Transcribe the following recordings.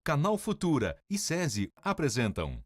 Canal Futura e SESI apresentam.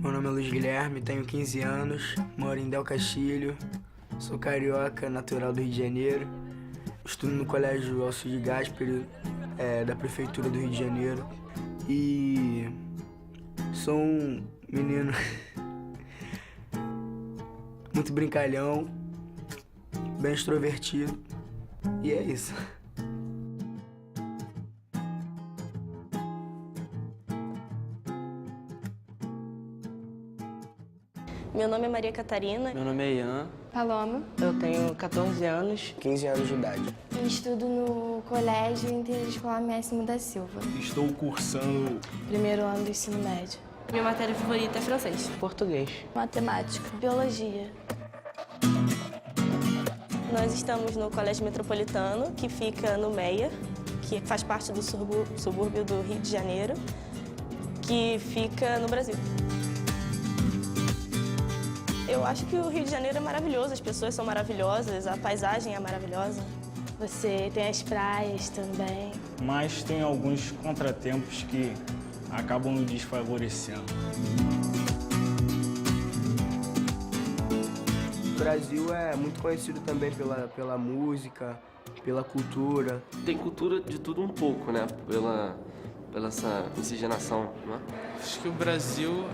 Meu nome é Luiz Guilherme, tenho 15 anos, moro em Del Castilho, sou carioca, natural do Rio de Janeiro, estudo no Colégio Alcides Gasperi, da Prefeitura do Rio de Janeiro, e sou um menino muito brincalhão, bem extrovertido, e é isso. Meu nome é Maria Catarina. Meu nome é Ian. Paloma. Eu tenho 14 anos. 15 anos de idade. E estudo no Colégio Interescolar Máximo da Silva. Estou cursando Primeiro ano do ensino médio. Minha matéria favorita é francês. Português. Matemática. Biologia. Nós estamos no Colégio Metropolitano, que fica no Meia, que faz parte do subúrbio do Rio de Janeiro, que fica no Brasil. Eu acho que o Rio de Janeiro é maravilhoso, as pessoas são maravilhosas, a paisagem é maravilhosa. Você tem as praias também. mas tem alguns contratempos que acabam nos desfavorecendo. O Brasil é muito conhecido também pela música, pela cultura. Tem cultura de tudo um pouco, né? Pela essa miscigenação, né? Acho que o Brasil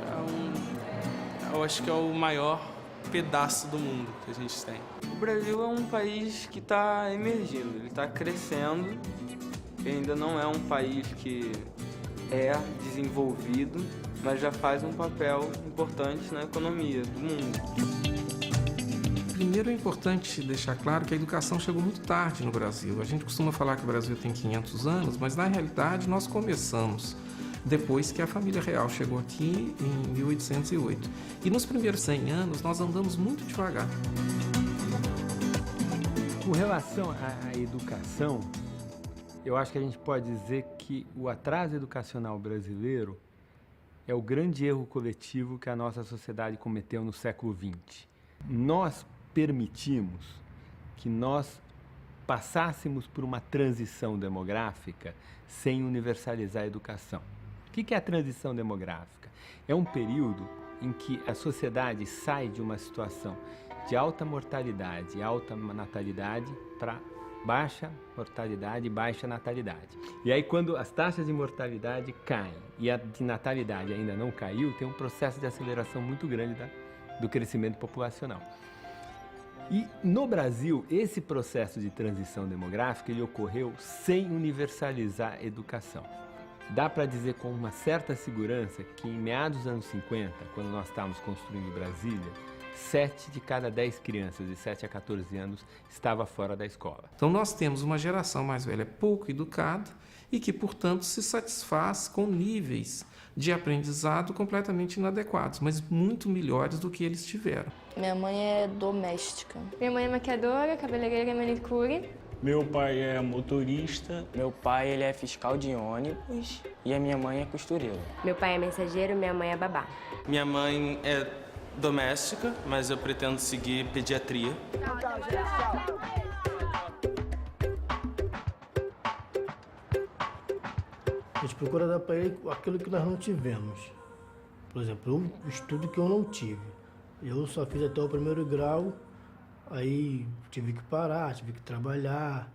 eu acho que é o maior pedaço do mundo que a gente tem. O Brasil é um país que está emergindo, ele está crescendo. Ainda não é um país que é desenvolvido, mas já faz um papel importante na economia do mundo. Primeiro é importante deixar claro que a educação chegou muito tarde no Brasil. A gente costuma falar que o Brasil tem 500 anos, mas na realidade nós começamos depois que a família real chegou aqui em 1808. E nos primeiros 100 anos nós andamos muito devagar. Com relação à educação, eu acho que a gente pode dizer que o atraso educacional brasileiro é o grande erro coletivo que a nossa sociedade cometeu no século XX. Nós permitimos que nós passássemos por uma transição demográfica sem universalizar a educação. O que é a transição demográfica? É um período em que a sociedade sai de uma situação de alta mortalidade e alta natalidade para baixa mortalidade e baixa natalidade. E aí, quando as taxas de mortalidade caem e a de natalidade ainda não caiu, tem um processo de aceleração muito grande do crescimento populacional. E no Brasil, esse processo de transição demográfica ele ocorreu sem universalizar a educação. Dá para dizer com uma certa segurança que em meados dos anos 50, quando nós estávamos construindo Brasília, 7 de cada 10 crianças de 7 a 14 anos estava fora da escola. Então nós temos uma geração mais velha pouco educada e que, portanto, se satisfaz com níveis de aprendizado completamente inadequados, mas muito melhores do que eles tiveram. Minha mãe é doméstica. Minha mãe é maquiadora, cabeleireira e manicure. Meu pai é motorista. Meu pai ele é fiscal de ônibus e a minha mãe é costureira. Meu pai é mensageiro, minha mãe é babá. Minha mãe é doméstica, mas eu pretendo seguir pediatria. A gente procura dar para ele aquilo que nós não tivemos. Por exemplo, o estudo que eu não tive. Eu só fiz até o 1º grau, aí tive que parar, tive que trabalhar.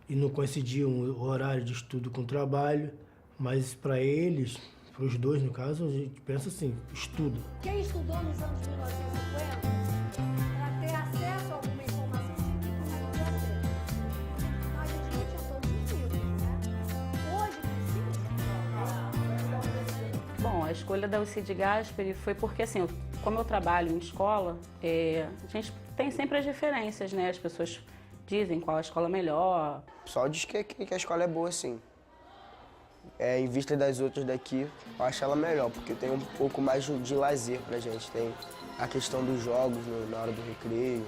E não coincidia o horário de estudo com o trabalho. Mas para eles, para os dois no caso, a gente pensa assim, estudo. Quem estudou nos anos 1950, para ter acesso a alguma informação científica, não podia ter. Mas a gente tinha todos os livros, né? Hoje precisa. Bom, a escolha da UC de Gasperi foi porque, assim, como eu trabalho em escola, a gente tem sempre as referências, né? As pessoas dizem qual a escola melhor. O pessoal diz que a escola é boa, sim. Em vista das outras daqui, eu acho ela melhor, porque tem um pouco mais de lazer pra gente. Tem a questão dos jogos na hora do recreio,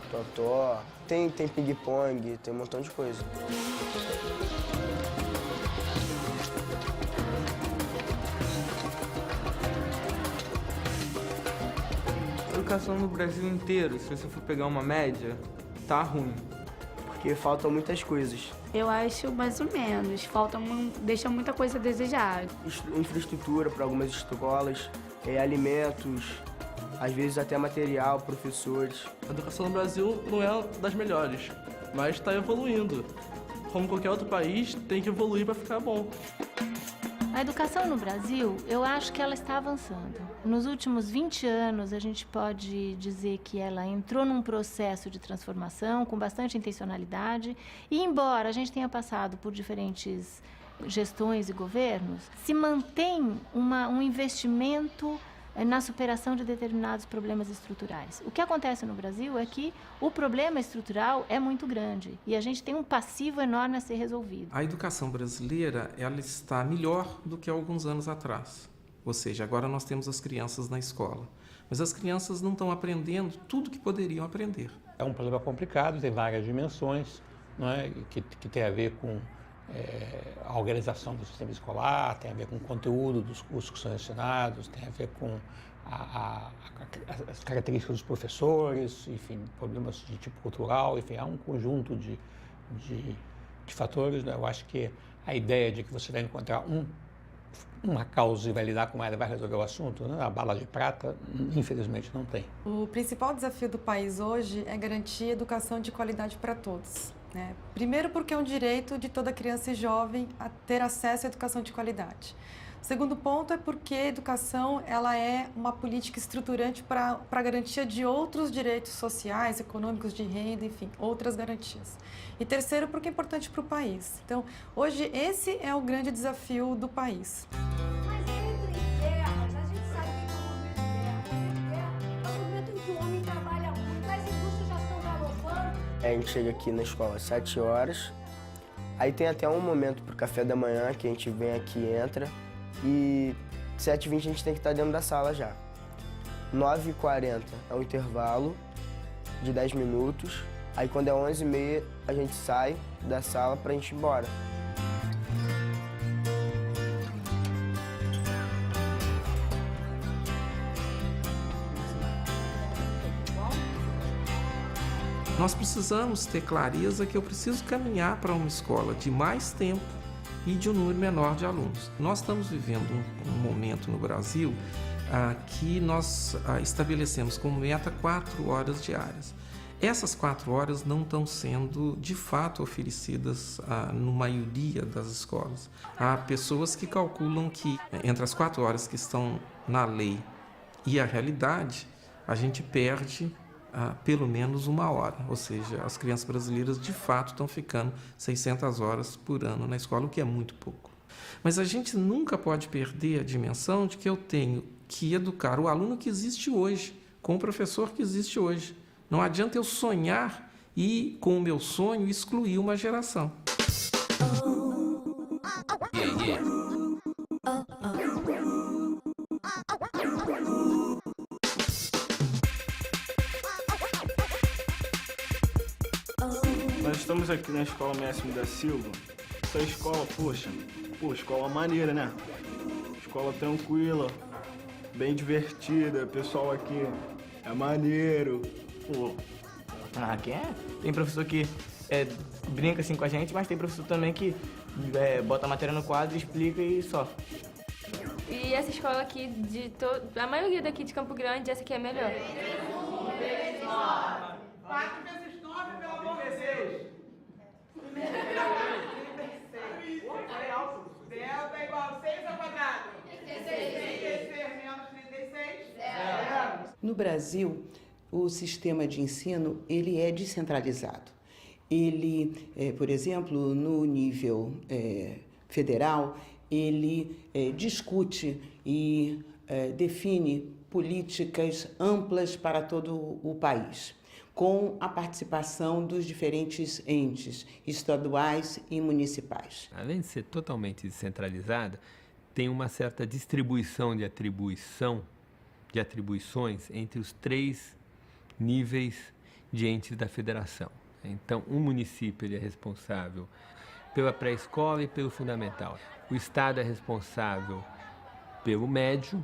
totó, tem ping-pong, tem um montão de coisa. A educação no Brasil inteiro, se você for pegar uma média, tá ruim. Porque faltam muitas coisas. Eu acho mais ou menos. Deixa muita coisa a desejar. Infraestrutura para algumas escolas, alimentos, às vezes até material, professores. A educação no Brasil não é das melhores, mas está evoluindo. Como qualquer outro país, tem que evoluir para ficar bom. A educação no Brasil, eu acho que ela está avançando. Nos últimos 20 anos, a gente pode dizer que ela entrou num processo de transformação com bastante intencionalidade. E embora a gente tenha passado por diferentes gestões e governos, se mantém um investimento na superação de determinados problemas estruturais. O que acontece no Brasil é que o problema estrutural é muito grande e a gente tem um passivo enorme a ser resolvido. A educação brasileira, ela está melhor do que há alguns anos atrás. Ou seja, agora nós temos as crianças na escola, mas as crianças não estão aprendendo tudo que poderiam aprender. É um problema complicado, tem várias dimensões, não é? que tem a ver com a organização do sistema escolar, tem a ver com o conteúdo dos cursos que são ensinados, tem a ver com as características dos professores, enfim, problemas de tipo cultural, enfim, há um conjunto de fatores, né? Eu acho que a ideia de que você vai encontrar uma causa e vai lidar com ela e vai resolver o assunto, né? A bala de prata, infelizmente, não tem. O principal desafio do país hoje é garantir educação de qualidade para todos. Primeiro porque é um direito de toda criança e jovem a ter acesso à educação de qualidade. O segundo ponto é porque a educação ela é uma política estruturante para a garantia de outros direitos sociais, econômicos, de renda, enfim, outras garantias. E terceiro porque é importante para o país. Então, hoje esse é o grande desafio do país. Mas entre guerras, a gente sabe que é um momento de guerra, é um momento em que o homem trabalha muito, as indústrias já estão galopando. A gente chega aqui na escola às 7 horas, aí tem até um momento para o café da manhã, que a gente vem aqui e entra, e 7h20 a gente tem que estar dentro da sala já. 9h40 é um intervalo de 10 minutos, aí quando é 11h30 a gente sai da sala para a gente ir embora. Nós precisamos ter clareza que eu preciso caminhar para uma escola de mais tempo e de um número menor de alunos. Nós estamos vivendo um momento no Brasil que nós estabelecemos como meta 4 horas diárias. Essas 4 horas não estão sendo, de fato, oferecidas na maioria das escolas. Há pessoas que calculam que entre as 4 horas que estão na lei e a realidade, a gente perde pelo menos 1 hora, ou seja, as crianças brasileiras de fato estão ficando 600 horas por ano na escola, o que é muito pouco. Mas a gente nunca pode perder a dimensão de que eu tenho que educar o aluno que existe hoje, com o professor que existe hoje. Não adianta eu sonhar e, com o meu sonho, excluir uma geração. Yeah, yeah. Estamos aqui na Escola Mestre da Silva. Essa escola, poxa, escola maneira, né? Escola tranquila, bem divertida, pessoal aqui é maneiro. Pô. Ah, quem é? Tem professor que brinca assim com a gente, mas tem professor também que bota a matéria no quadro, explica e só. E essa escola aqui, a maioria daqui de Campo Grande, essa aqui é a melhor. 4 vezes 9, pelo amor de Deus. Delta igual 6 ao quadrado. 36 menos 36. No Brasil, o sistema de ensino ele é descentralizado. Ele, por exemplo, no nível federal, ele discute e define políticas amplas para todo o país, com a participação dos diferentes entes estaduais e municipais. Além de ser totalmente descentralizada, tem uma certa distribuição de atribuições entre os 3 níveis de entes da federação. Então, um município ele é responsável pela pré-escola e pelo fundamental. O estado é responsável pelo médio.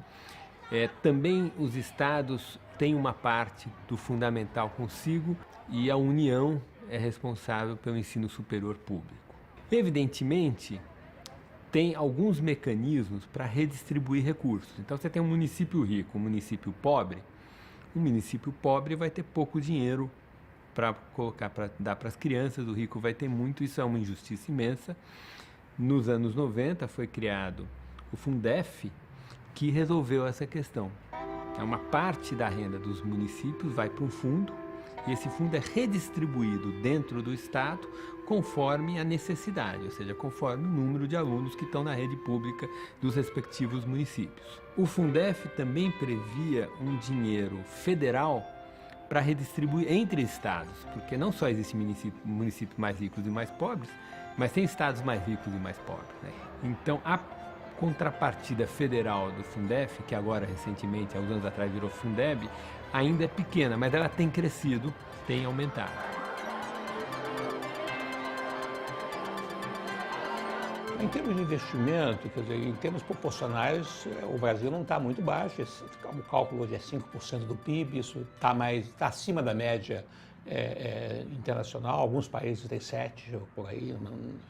Também os estados têm uma parte do fundamental consigo e a União é responsável pelo ensino superior público. Evidentemente, tem alguns mecanismos para redistribuir recursos. Então, você tem um município rico, um município pobre. O município pobre vai ter pouco dinheiro para colocar, para dar para as crianças, o rico vai ter muito. Isso é uma injustiça imensa. Nos anos 90 foi criado o Fundef, que resolveu essa questão. Uma parte da renda dos municípios vai para um fundo e esse fundo é redistribuído dentro do Estado conforme a necessidade, ou seja, conforme o número de alunos que estão na rede pública dos respectivos municípios. O Fundef também previa um dinheiro federal para redistribuir entre estados, porque não só existem municípios mais ricos e mais pobres, mas tem estados mais ricos e mais pobres, né? Então, a contrapartida federal do Fundef, que agora recentemente, há uns anos atrás, virou Fundeb, ainda é pequena, mas ela tem crescido, tem aumentado. Em termos de investimento, quer dizer, em termos proporcionais, o Brasil não está muito baixo. O cálculo hoje é 5% do PIB, isso está acima da média internacional. Alguns países têm 7%, por aí,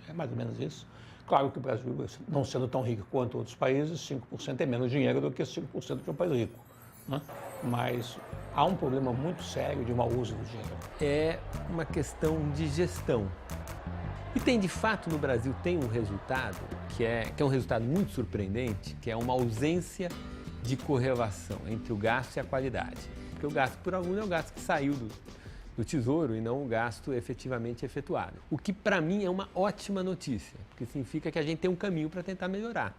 é mais ou menos isso. Claro que o Brasil, não sendo tão rico quanto outros países, 5% é menos dinheiro do que 5% de um país rico, né? Mas há um problema muito sério de mau uso do dinheiro. É uma questão de gestão. E tem, de fato, no Brasil, tem um resultado que é um resultado muito surpreendente, que é uma ausência de correlação entre o gasto e a qualidade. Porque o gasto por aluno é o gasto que saiu do Tesouro e não o gasto efetivamente efetuado. O que, para mim, é uma ótima notícia, porque significa que a gente tem um caminho para tentar melhorar.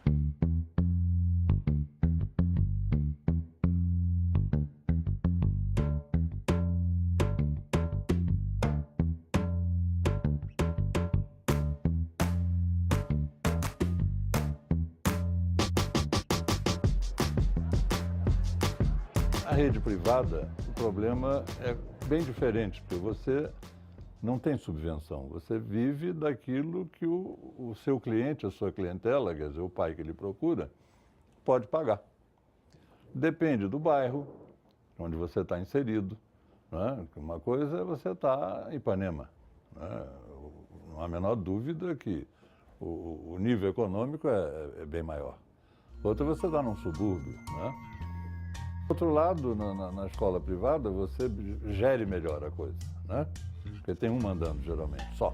A rede privada, o problema é bem diferente, porque você não tem subvenção, você vive daquilo que o seu cliente, a sua clientela, quer dizer, o pai que ele procura, pode pagar. Depende do bairro onde você está inserido, né? Uma coisa é você estar em Ipanema, né? Não há a menor dúvida que o nível econômico é bem maior. Outra é você estar num subúrbio, né? Outro lado, na escola privada, você gere melhor a coisa, né? Porque tem um mandando, geralmente, só.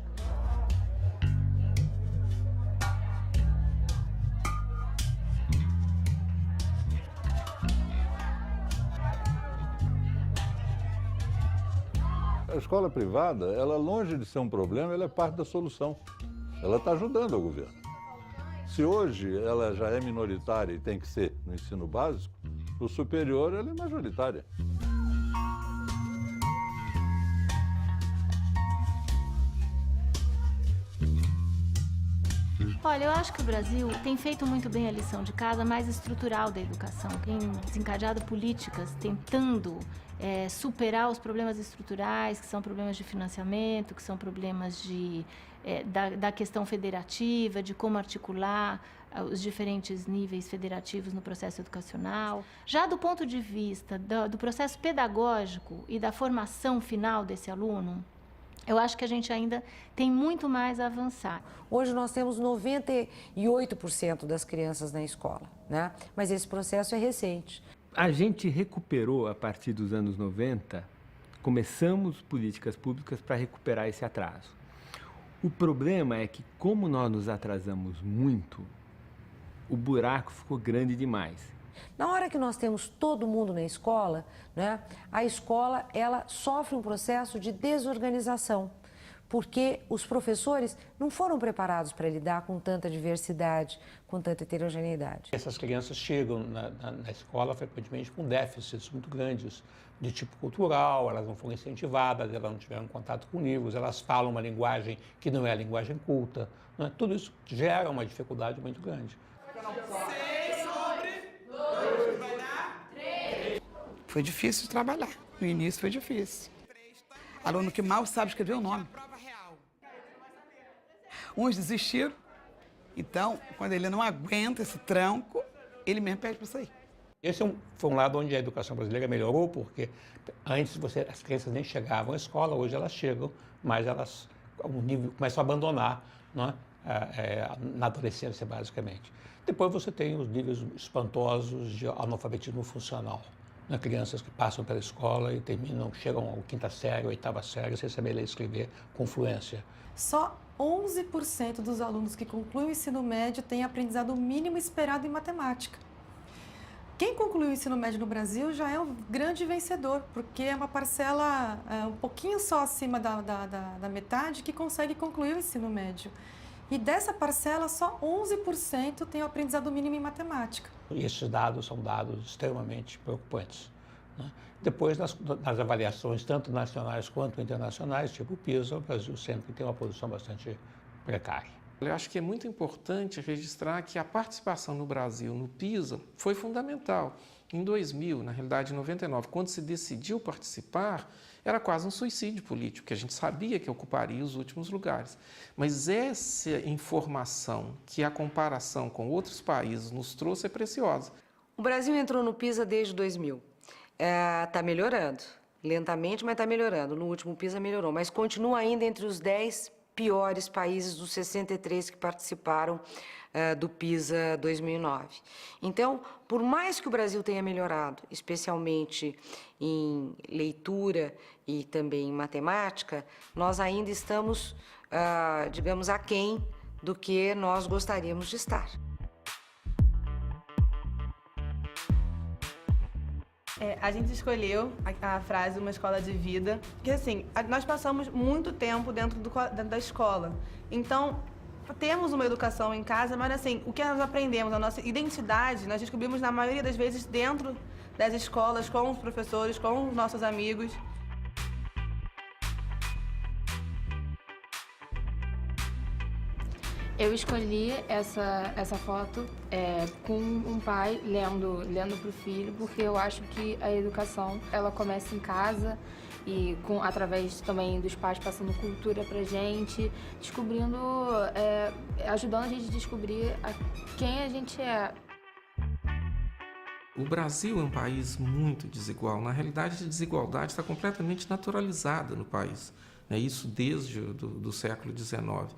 A escola privada, ela longe de ser um problema, ela é parte da solução. Ela está ajudando o governo. Se hoje ela já é minoritária e tem que ser no ensino básico, o superior ela é majoritária. Olha, eu acho que o Brasil tem feito muito bem a lição de casa mais estrutural da educação. Tem desencadeado políticas tentando superar os problemas estruturais, que são problemas de financiamento, que são problemas da questão federativa, de como articular os diferentes níveis federativos no processo educacional. Já do ponto de vista do processo pedagógico e da formação final desse aluno, eu acho que a gente ainda tem muito mais a avançar. Hoje nós temos 98% das crianças na escola, né? Mas esse processo é recente. A gente recuperou, a partir dos anos 90, começamos políticas públicas para recuperar esse atraso. O problema é que, como nós nos atrasamos muito, o buraco ficou grande demais. Na hora que nós temos todo mundo na escola, né, a escola ela sofre um processo de desorganização, porque os professores não foram preparados para lidar com tanta diversidade, com tanta heterogeneidade. Essas crianças chegam na escola frequentemente com déficits muito grandes de tipo cultural, elas não foram incentivadas, elas não tiveram contato com livros, elas falam uma linguagem que não é a linguagem culta, né? Tudo isso gera uma dificuldade muito grande. Foi difícil de trabalhar. No início foi difícil. Aluno que mal sabe escrever o nome. Uns desistiram. Então, quando ele não aguenta esse tranco, ele mesmo pede para sair. Esse foi um lado onde a educação brasileira melhorou, porque antes as crianças nem chegavam à escola, hoje elas chegam, mas elas, um nível, começam a abandonar, não é? Na adolescência, basicamente. Depois você tem os níveis espantosos de analfabetismo funcional. Né? Crianças que passam pela escola e chegam à quinta série, oitava série, sem saber ler e escrever com fluência. Só 11% dos alunos que concluem o ensino médio têm aprendizado mínimo esperado em matemática. Quem concluiu o ensino médio no Brasil já é um grande vencedor, porque é uma parcela um pouquinho só acima da metade que consegue concluir o ensino médio. E dessa parcela, só 11% tem o aprendizado mínimo em matemática. E esses dados são dados extremamente preocupantes, né? Depois, nas avaliações, tanto nacionais quanto internacionais, tipo o PISA, o Brasil sempre tem uma posição bastante precária. Eu acho que é muito importante registrar que a participação no Brasil no PISA foi fundamental. Em 2000, na realidade em 99, quando se decidiu participar, era quase um suicídio político, porque a gente sabia que ocuparia os últimos lugares. Mas essa informação que a comparação com outros países nos trouxe é preciosa. O Brasil entrou no PISA desde 2000. Está melhorando, lentamente, mas está melhorando. No último PISA melhorou, mas continua ainda entre os 10 piores países dos 63 que participaram do PISA 2009. Então, por mais que o Brasil tenha melhorado, especialmente em leitura e também em matemática, nós ainda estamos, digamos, aquém do que nós gostaríamos de estar. A gente escolheu a frase Uma Escola de Vida, porque assim, nós passamos muito tempo dentro da escola. Então, temos uma educação em casa, mas assim, o que nós aprendemos, a nossa identidade, nós descobrimos na maioria das vezes dentro das escolas, com os professores, com os nossos amigos. Eu escolhi essa foto com um pai lendo para o filho, porque eu acho que a educação ela começa em casa e através também dos pais passando cultura pra gente, descobrindo, ajudando a gente a descobrir quem a gente é. O Brasil é um país muito desigual. Na realidade, a desigualdade está completamente naturalizada no país. Isso desde do século XIX.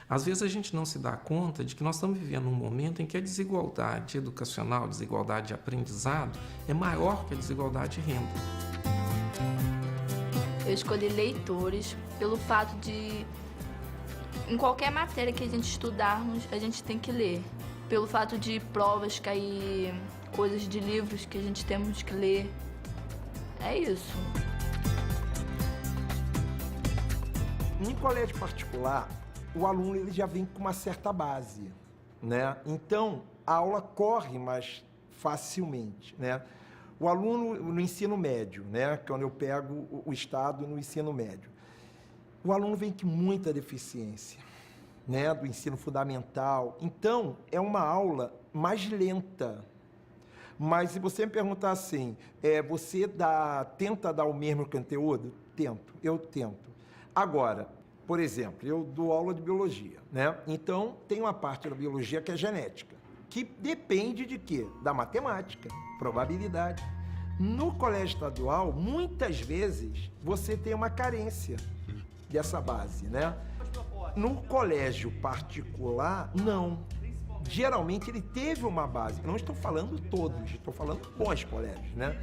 Às vezes a gente não se dá conta de que nós estamos vivendo um momento em que a desigualdade educacional, a desigualdade de aprendizado é maior que a desigualdade de renda. Eu escolhi leitores pelo fato de, em qualquer matéria que a gente estudarmos, a gente tem que ler. Pelo fato de provas cair, coisas de livros que a gente temos que ler. É isso. Em colégio particular, o aluno ele já vem com uma certa base, né? Então, a aula corre mais facilmente, né? O aluno no ensino médio, né? Quando eu pego o estado no ensino médio, o aluno vem com muita deficiência, né, do ensino fundamental. Então, é uma aula mais lenta. Mas se você me perguntar assim, você tenta dar o mesmo conteúdo? Eu tento. Agora, por exemplo, eu dou aula de biologia, né? Então, tem uma parte da biologia que é genética, que depende de quê? Da matemática, probabilidade. No colégio estadual, muitas vezes, você tem uma carência dessa base, né? No colégio particular, não. Geralmente ele teve uma base. Não estou falando todos, estou falando bons colégios, né?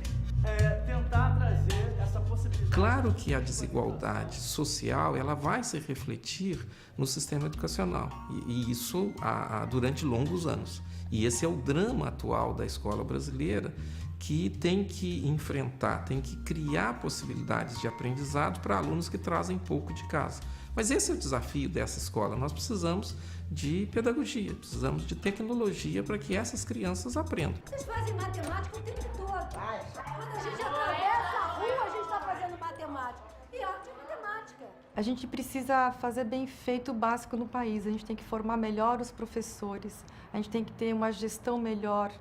Tentar trazer essa possibilidade. Claro que a desigualdade social ela vai se refletir no sistema educacional, e isso durante longos anos. E esse é o drama atual da escola brasileira, que tem que enfrentar, tem que criar possibilidades de aprendizado para alunos que trazem pouco de casa. Mas esse é o desafio dessa escola. Nós precisamos de pedagogia, precisamos de tecnologia para que essas crianças aprendam. Vocês fazem matemática o tempo todo. Quando a gente atravessa a rua, a gente está fazendo matemática. E arte é matemática. A gente precisa fazer bem feito o básico no país. A gente tem que formar melhor os professores. A gente tem que ter uma gestão melhor.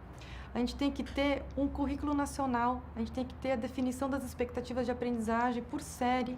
A gente tem que ter um currículo nacional. A gente tem que ter a definição das expectativas de aprendizagem por série,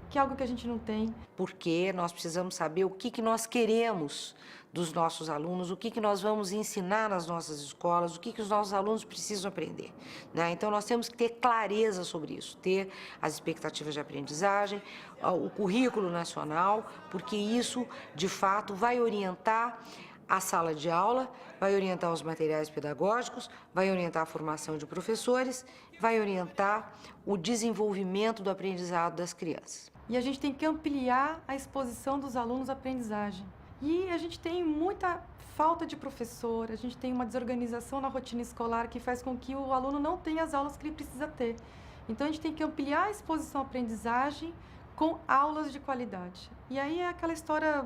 que é algo que a gente não tem. Porque nós precisamos saber o que nós queremos dos nossos alunos, o que nós vamos ensinar nas nossas escolas, o que os nossos alunos precisam aprender, né? Então, nós temos que ter clareza sobre isso, ter as expectativas de aprendizagem, o currículo nacional, porque isso, de fato, vai orientar a sala de aula, vai orientar os materiais pedagógicos, vai orientar a formação de professores, vai orientar o desenvolvimento do aprendizado das crianças. E a gente tem que ampliar a exposição dos alunos à aprendizagem. E a gente tem muita falta de professor, a gente tem uma desorganização na rotina escolar que faz com que o aluno não tenha as aulas que ele precisa ter. Então, a gente tem que ampliar a exposição à aprendizagem com aulas de qualidade. E aí é aquela história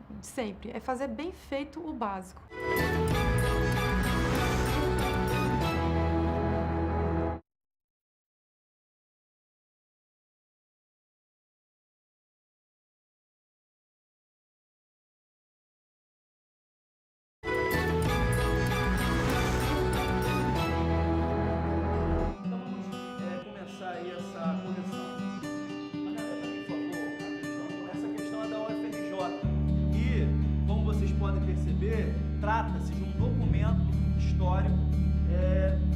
de sempre, é fazer bem feito o básico. Trata-se de um documento histórico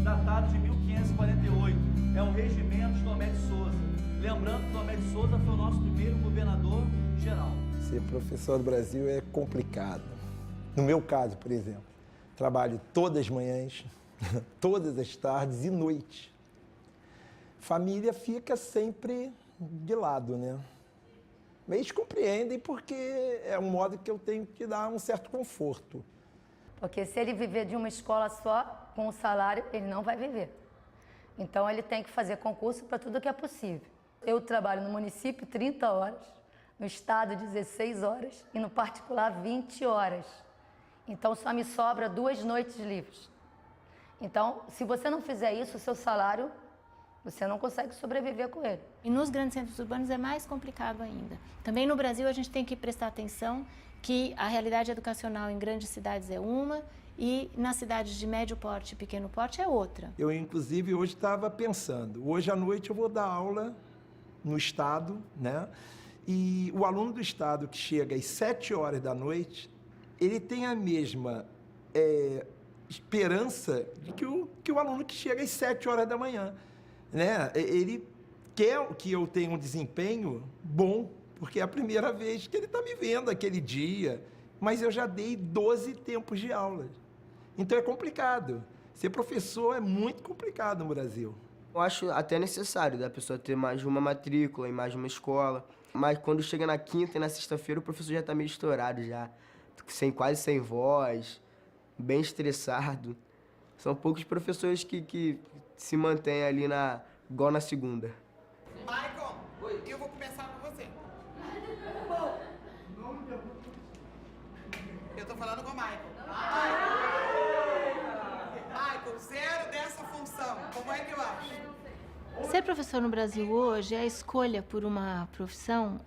datado de 1548. É um regimento de Tomé de Souza. Lembrando que Tomé de Souza foi o nosso primeiro governador-geral. Ser professor do Brasil é complicado. No meu caso, por exemplo, trabalho todas as manhãs, todas as tardes e noites. Família fica sempre de lado, né? Eles compreendem porque é um modo que eu tenho que dar um certo conforto. Porque se ele viver de uma escola só, com o salário, ele não vai viver. Então, ele tem que fazer concurso para tudo que é possível. Eu trabalho no município 30 horas, no estado 16 horas e no particular 20 horas. Então, só me sobra 2 noites livres. Então, se você não fizer isso, o seu salário, você não consegue sobreviver com ele. E nos grandes centros urbanos é mais complicado ainda. Também no Brasil a gente tem que prestar atenção que a realidade educacional em grandes cidades é uma e nas cidades de médio porte e pequeno porte é outra. Eu, inclusive, hoje estava pensando, hoje à noite eu vou dar aula no estado, né? E o aluno do estado que chega às 7 horas da noite, ele tem a mesma esperança de que o aluno que chega às 7 horas da manhã. Né? Ele quer que eu tenha um desempenho bom, porque é a primeira vez que ele está me vendo aquele dia, mas eu já dei 12 tempos de aula. Então é complicado. Ser professor é muito complicado no Brasil. Eu acho até necessário da pessoa ter mais de uma matrícula em mais de uma escola, mas quando chega na quinta e na sexta-feira o professor já está meio estourado já, quase sem voz, bem estressado. São poucos professores que se mantém ali igual na segunda. Michael, eu vou começar com você. Eu tô falando com o Michael. Michael, 0 dessa função. Como é que eu acho? Ser professor no Brasil hoje, a escolha por uma profissão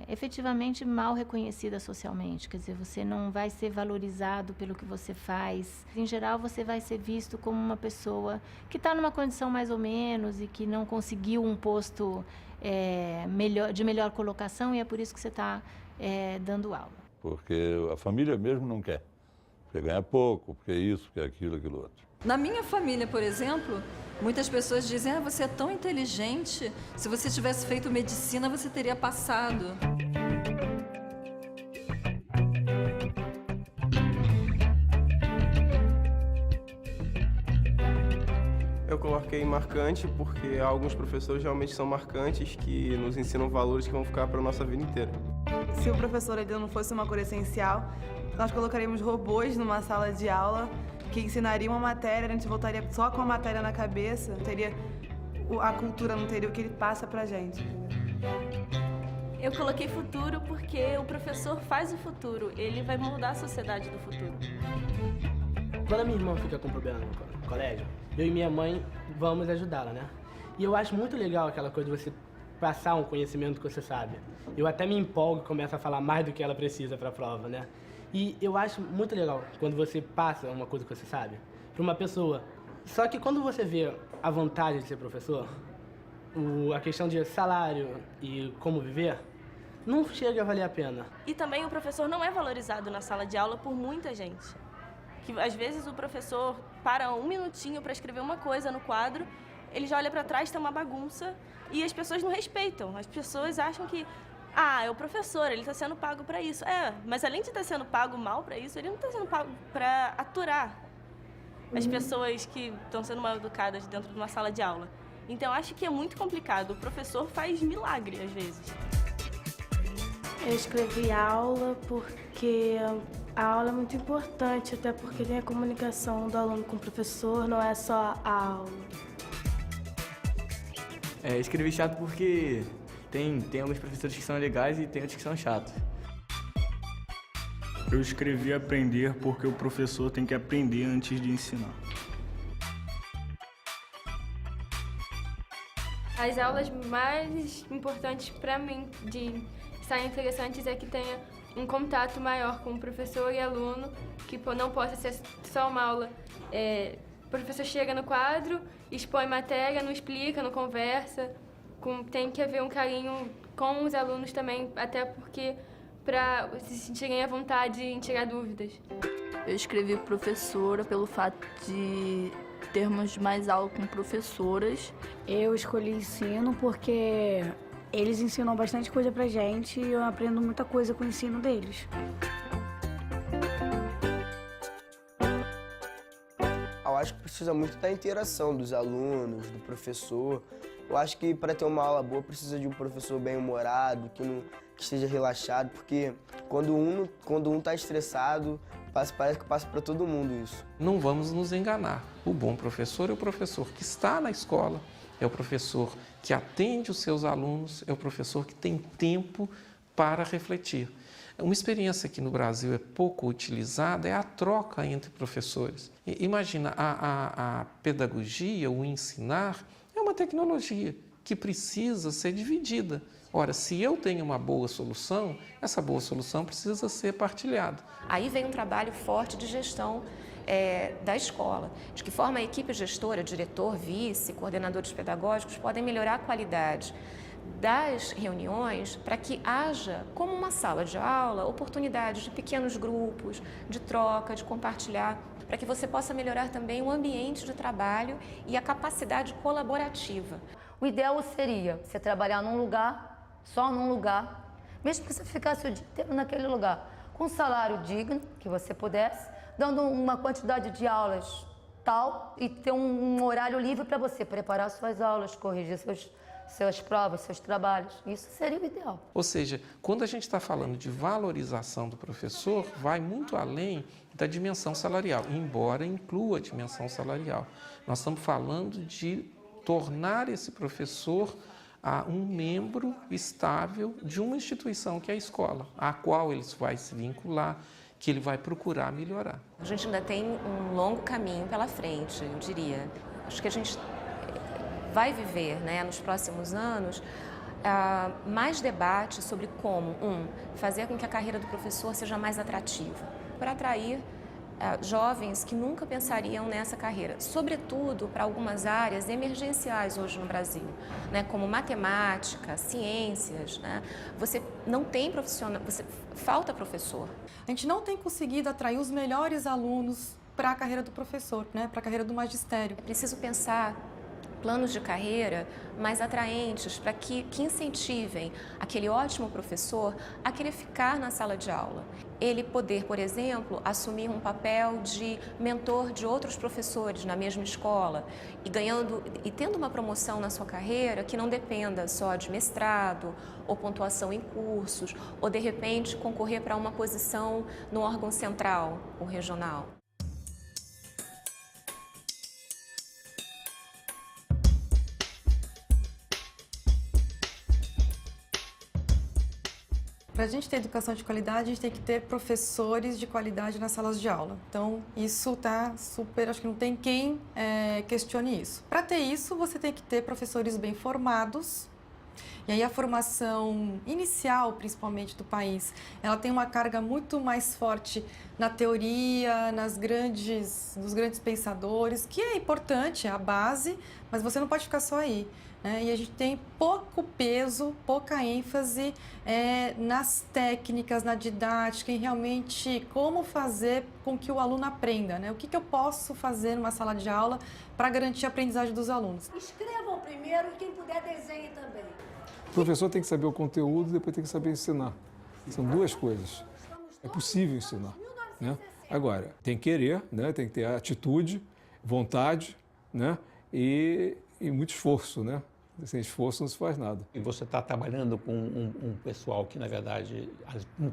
efetivamente mal reconhecida socialmente. Quer dizer, você não vai ser valorizado pelo que você faz. Em geral, você vai ser visto como uma pessoa que está numa condição mais ou menos e que não conseguiu um posto de melhor colocação, e é por isso que você está dando aula. Porque a família mesmo não quer. Porque ganha pouco, porque isso, porque aquilo, aquilo outro. Na minha família, por exemplo, muitas pessoas dizem: você é tão inteligente, se você tivesse feito medicina, você teria passado. Eu coloquei marcante porque alguns professores realmente são marcantes, que nos ensinam valores que vão ficar para a nossa vida inteira. Se o professor ainda não fosse uma coisa essencial, nós colocaríamos robôs numa sala de aula que ensinariam uma matéria, a gente voltaria só com a matéria na cabeça, teria a cultura, não teria o que ele passa pra gente. Eu coloquei futuro porque o professor faz o futuro, ele vai moldar a sociedade do futuro. Quando a minha irmã fica com problema no colégio, eu e minha mãe vamos ajudá-la, né? E eu acho muito legal aquela coisa de você passar um conhecimento que você sabe. Eu até me empolgo e começo a falar mais do que ela precisa para a prova, né? E eu acho muito legal quando você passa uma coisa que você sabe para uma pessoa. Só que quando você vê a vantagem de ser professor, a questão de salário e como viver, não chega a valer a pena. E também o professor não é valorizado na sala de aula por muita gente. Que às vezes o professor para um minutinho para escrever uma coisa no quadro, ele já olha para trás, tem uma bagunça e as pessoas não respeitam. As pessoas acham que é o professor, ele está sendo pago para isso. Mas além de estar sendo pago mal para isso, ele não está sendo pago para aturar as pessoas que estão sendo mal educadas dentro de uma sala de aula. Então, eu acho que é muito complicado. O professor faz milagre, às vezes. Eu escrevi aula porque a aula é muito importante, até porque tem a comunicação do aluno com o professor, não é só a aula. Escrevi chato porque tem alguns professores que são legais e tem outros que são chatos. Eu escrevi aprender porque o professor tem que aprender antes de ensinar. As aulas mais importantes para mim de estarem interessantes é que tenha um contato maior com o professor e aluno, que não possa ser só uma aula. O professor chega no quadro, expõe matéria, não explica, não conversa. Tem que haver um carinho com os alunos também, até porque para se sentirem à vontade em tirar dúvidas. Eu escrevi professora pelo fato de termos mais aula com professoras. Eu escolhi ensino porque eles ensinam bastante coisa pra gente e eu aprendo muita coisa com o ensino deles. Eu acho que precisa muito da interação dos alunos, do professor. Eu acho que para ter uma aula boa precisa de um professor bem-humorado, que esteja relaxado, porque quando um está estressado, parece que passa para todo mundo isso. Não vamos nos enganar. O bom professor é o professor que está na escola, é o professor que atende os seus alunos, é o professor que tem tempo para refletir. Uma experiência que no Brasil é pouco utilizada é a troca entre professores. Imagina, a pedagogia, o ensinar, é uma tecnologia que precisa ser dividida. Ora, se eu tenho uma boa solução, essa boa solução precisa ser partilhada. Aí vem um trabalho forte de gestão da escola. De que forma a equipe gestora, diretor, vice, coordenadores pedagógicos podem melhorar a qualidade das reuniões para que haja, como uma sala de aula, oportunidades de pequenos grupos, de troca, de compartilhar, para que você possa melhorar também o ambiente de trabalho e a capacidade colaborativa. O ideal seria você trabalhar num lugar, só num lugar, mesmo que você ficasse o dia inteiro naquele lugar, com um salário digno, que você pudesse, dando uma quantidade de aulas tal e ter um horário livre para você preparar suas aulas, corrigir suas provas, seus trabalhos. Isso seria o ideal. Ou seja, quando a gente está falando de valorização do professor, vai muito além da dimensão salarial, embora inclua a dimensão salarial. Nós estamos falando de tornar esse professor um membro estável de uma instituição que é a escola, à qual ele vai se vincular, que ele vai procurar melhorar. A gente ainda tem um longo caminho pela frente, eu diria. Acho que a gente vai viver, né, nos próximos anos, mais debate sobre como, fazer com que a carreira do professor seja mais atrativa, para atrair jovens que nunca pensariam nessa carreira, sobretudo para algumas áreas emergenciais hoje no Brasil, né, como matemática, ciências, né, você não tem profissional, falta professor. A gente não tem conseguido atrair os melhores alunos para a carreira do professor, né, para a carreira do magistério. É preciso pensar planos de carreira mais atraentes para que incentivem aquele ótimo professor a querer ficar na sala de aula. Ele poder, por exemplo, assumir um papel de mentor de outros professores na mesma escola e tendo uma promoção na sua carreira que não dependa só de mestrado ou pontuação em cursos ou, de repente, concorrer para uma posição no órgão central ou regional. Para a gente ter educação de qualidade, a gente tem que ter professores de qualidade nas salas de aula. Então, isso tá super, acho que não tem quem questione isso. Para ter isso, você tem que ter professores bem formados. E aí a formação inicial, principalmente do país, ela tem uma carga muito mais forte na teoria, nos grandes pensadores, que é importante, é a base, mas você não pode ficar só aí. E a gente tem pouco peso, pouca ênfase nas técnicas, na didática, em realmente como fazer com que o aluno aprenda. O que eu posso fazer numa sala de aula para garantir a aprendizagem dos alunos? Escrevam primeiro e quem puder desenhe também. O professor tem que saber o conteúdo e depois tem que saber ensinar. São duas coisas. É possível ensinar, né? Agora, tem que querer, né? Tem que ter atitude, vontade, né? E muito esforço, né? Sem esforço não se faz nada. E você está trabalhando com um pessoal que, na verdade,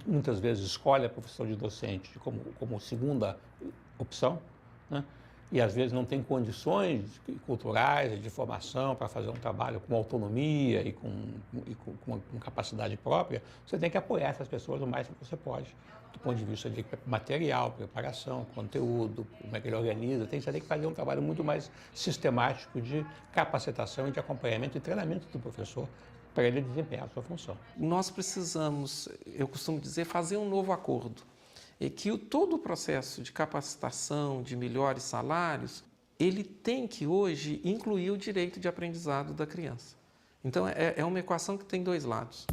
muitas vezes escolhe a profissão de docente como segunda opção, né? E às vezes não tem condições culturais, de formação para fazer um trabalho com autonomia e com capacidade própria. Você tem que apoiar essas pessoas o mais que você pode, do ponto de vista de material, preparação, conteúdo, como é que ele organiza. Você tem que fazer um trabalho muito mais sistemático de capacitação e de acompanhamento e treinamento do professor para ele desempenhar a sua função. Nós precisamos, eu costumo dizer, fazer um novo acordo. E que todo o processo de capacitação, de melhores salários, ele tem que hoje incluir o direito de aprendizado da criança. Então é uma equação que tem dois lados.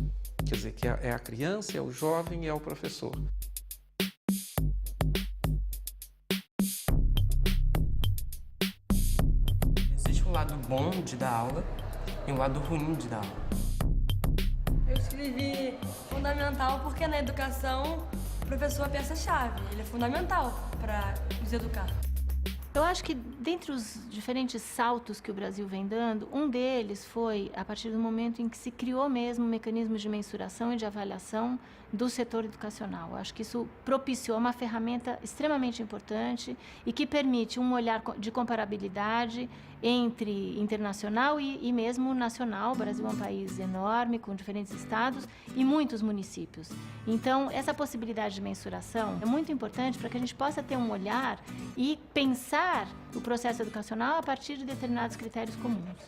Quer dizer, que é a criança, é o jovem e é o professor. Existe um lado bom de dar aula e um lado ruim de dar aula. Eu escrevi fundamental porque na educação o professor é peça-chave, ele é fundamental para nos educar. Eu acho que, dentre os diferentes saltos que o Brasil vem dando, um deles foi a partir do momento em que se criou mesmo um mecanismo de mensuração e de avaliação do setor educacional. Eu acho que isso propiciou uma ferramenta extremamente importante e que permite um olhar de comparabilidade entre internacional e mesmo nacional. O Brasil é um país enorme, com diferentes estados e muitos municípios. Então, essa possibilidade de mensuração é muito importante para que a gente possa ter um olhar e pensar o processo educacional a partir de determinados critérios comuns.